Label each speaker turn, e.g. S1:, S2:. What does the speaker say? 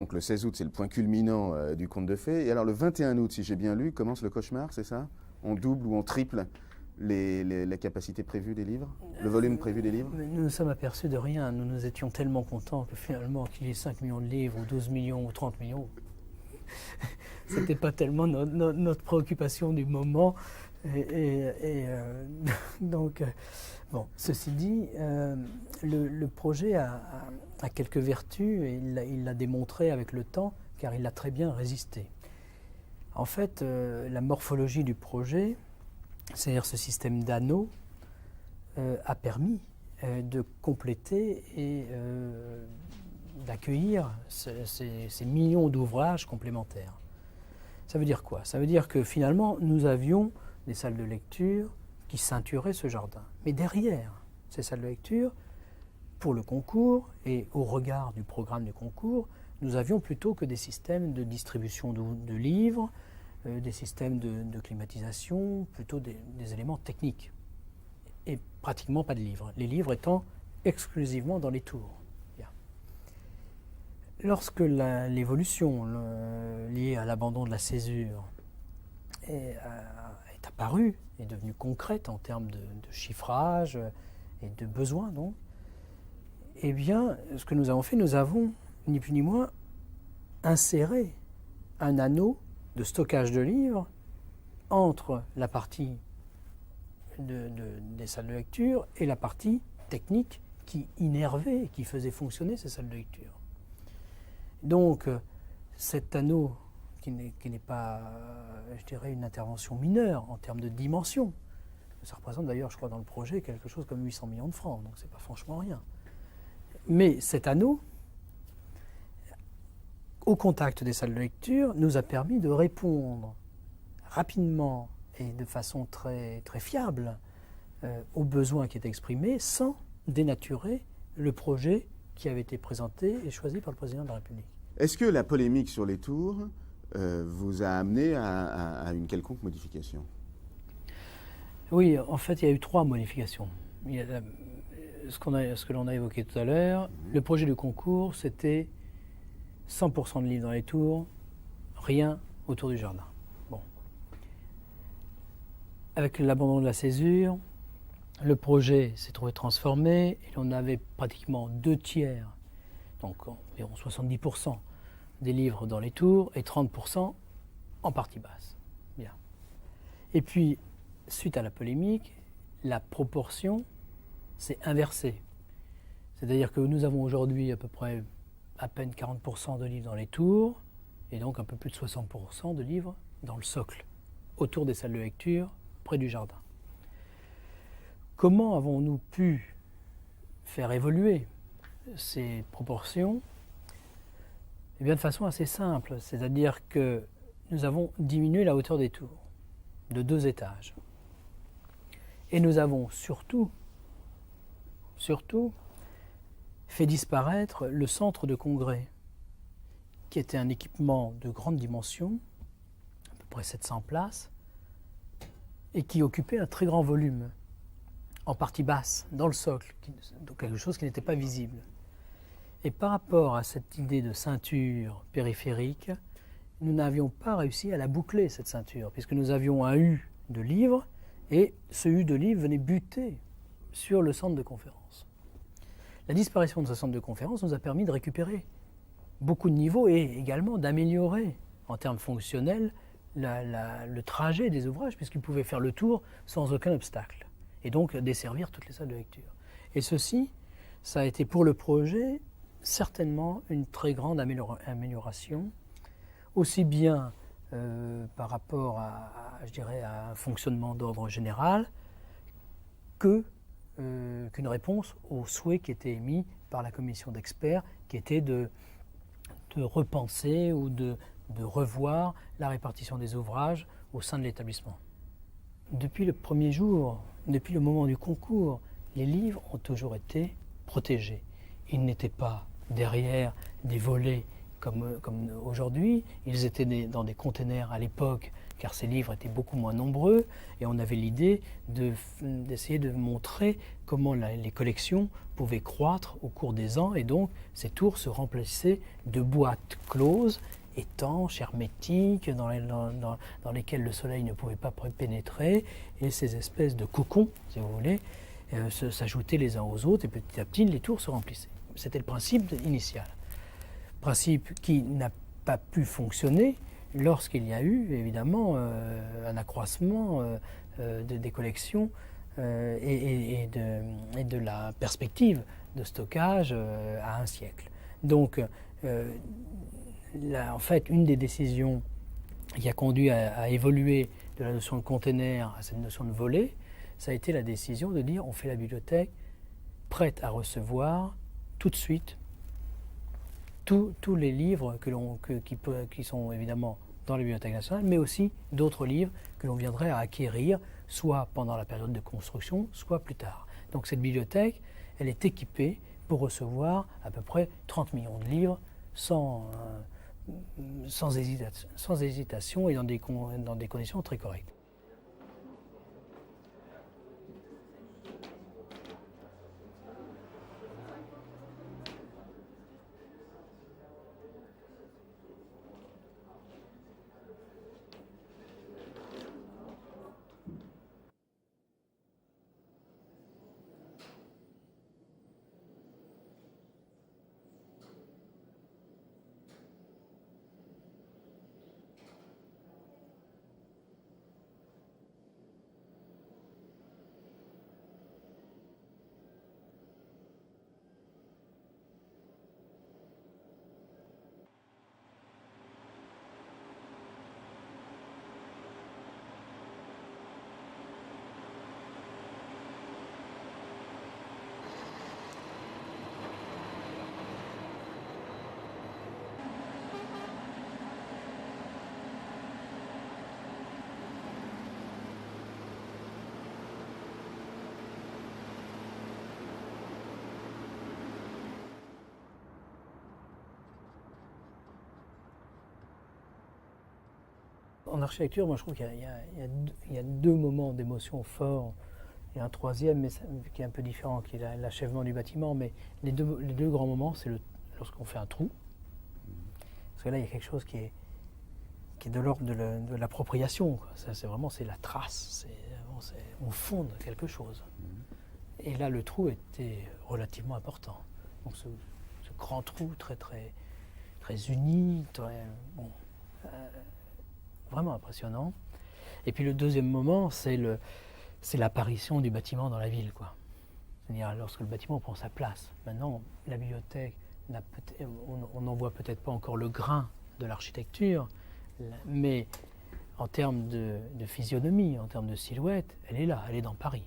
S1: Donc le 16 août, c'est le point culminant du conte de fées. Et alors le 21 août, si j'ai bien lu, commence le cauchemar, c'est ça? On double ou on triple les capacités prévues des livres, le volume prévu des livres?
S2: Mais nous nous sommes aperçus de rien. Nous nous étions tellement contents que finalement, qu'il y ait 5 millions de livres, ou 12 millions, ou 30 millions, c'était pas tellement notre préoccupation du moment. Donc, bon, ceci dit, le projet a quelques vertus et il l'a démontré avec le temps, car il a très bien résisté. En fait, la morphologie du projet, c'est-à-dire ce système d'anneaux, a permis de compléter et d'accueillir ces millions d'ouvrages complémentaires. Ça veut dire quoi? Ça veut dire que finalement, nous avions des salles de lecture qui ceinturaient ce jardin. Mais derrière ces salles de lecture, pour le concours et au regard du programme du concours, nous avions plutôt que des systèmes de distribution de livres, des systèmes de climatisation, plutôt des éléments techniques. Et pratiquement pas de livres. Les livres étant exclusivement dans les tours. Bien. Lorsque l'évolution liée à l'abandon de la césure est apparue, est devenue concrète en termes de chiffrage et de besoins, donc, eh bien, ce que nous avons fait, nous avons, ni plus ni moins, inséré un anneau de stockage de livres entre la partie des salles de lecture et la partie technique qui innervait, qui faisait fonctionner ces salles de lecture. Donc, cet anneau, qui n'est pas, je dirais, une intervention mineure en termes de dimension, ça représente d'ailleurs, je crois, dans le projet, quelque chose comme 800 millions de francs, donc c'est pas franchement rien. Mais cet anneau, au contact des salles de lecture, nous a permis de répondre rapidement et de façon très, très fiable aux besoins qui étaient exprimés sans dénaturer le projet qui avait été présenté et choisi par le président de la République.
S1: Est-ce que la polémique sur les tours vous a amené à une quelconque modification?
S2: Oui, en fait, il y a eu 3 modifications. Il y a ce que l'on a évoqué tout à l'heure. Le projet du concours, c'était 100% de livres dans les tours, rien autour du jardin. Bon. Avec l'abandon de la césure, le projet s'est trouvé transformé et l'on avait pratiquement 2/3, donc environ 70% des livres dans les tours et 30% en partie basse. Bien. Et puis, suite à la polémique, la proportion s'est inversée. C'est-à-dire que nous avons aujourd'hui à peu près à peine 40% de livres dans les tours et donc un peu plus de 60% de livres dans le socle, autour des salles de lecture, près du jardin. Comment avons-nous pu faire évoluer ces proportions? Eh bien, de façon assez simple, c'est-à-dire que nous avons diminué la hauteur des tours de 2 étages. Et nous avons surtout fait disparaître le centre de congrès, qui était un équipement de grande dimension, à peu près 700 places, et qui occupait un très grand volume, en partie basse, dans le socle, donc quelque chose qui n'était pas visible. Et par rapport à cette idée de ceinture périphérique, nous n'avions pas réussi à la boucler, cette ceinture, puisque nous avions un U de livres, et ce U de livres venait buter sur le centre de conférence. La disparition de ce centre de conférence nous a permis de récupérer beaucoup de niveaux et également d'améliorer, en termes fonctionnels, le trajet des ouvrages, puisqu'ils pouvaient faire le tour sans aucun obstacle, et donc desservir toutes les salles de lecture. Et ceci, ça a été pour le projet certainement une très grande amélioration, aussi bien par rapport je dirais, à un fonctionnement d'ordre général qu'une réponse aux souhaits qui étaient émis par la commission d'experts, qui était de repenser ou de revoir la répartition des ouvrages au sein de l'établissement. Depuis le premier jour, depuis le moment du concours, les livres ont toujours été protégés. Ils n'étaient pas derrière des volets comme aujourd'hui, ils étaient dans des containers à l'époque car ces livres étaient beaucoup moins nombreux, et on avait l'idée d'essayer de montrer comment les collections pouvaient croître au cours des ans, et donc ces tours se remplissaient de boîtes closes, étanches, hermétiques, dans lesquelles le soleil ne pouvait pas pénétrer, et ces espèces de cocons, si vous voulez, s'ajoutaient les uns aux autres, et petit à petit les tours se remplissaient. C'était le principe initial. Principe qui n'a pas pu fonctionner lorsqu'il y a eu évidemment un accroissement des collections et de la perspective de stockage à un siècle. Donc, en fait, une des décisions qui a conduit à évoluer de la notion de container à cette notion de volet, ça a été la décision de dire on fait la bibliothèque prête à recevoir tout de suite tous les livres qui sont évidemment dans la Bibliothèque nationale, mais aussi d'autres livres que l'on viendrait à acquérir, soit pendant la période de construction, soit plus tard. Donc cette bibliothèque, elle est équipée pour recevoir à peu près 30 millions de livres sans hésitation et dans des conditions très correctes. En architecture, moi je trouve qu'il y a deux moments d'émotion forts. Il y a un troisième, mais qui est un peu différent, qui est l'achèvement du bâtiment. Mais les deux grands moments, c'est lorsqu'on fait un trou. Parce que là, il y a quelque chose qui est de l'ordre de l'appropriation. C'est vraiment la trace. On fonde quelque chose. Et là, le trou était relativement important. Donc ce grand trou très uni, vraiment impressionnant. Et puis le deuxième moment, c'est l'apparition du bâtiment dans la ville, quoi. C'est-à-dire lorsque le bâtiment prend sa place. Maintenant, la bibliothèque, on n'en voit peut-être pas encore le grain de l'architecture, mais en termes de physionomie, en termes de silhouette, elle est là, elle est dans Paris.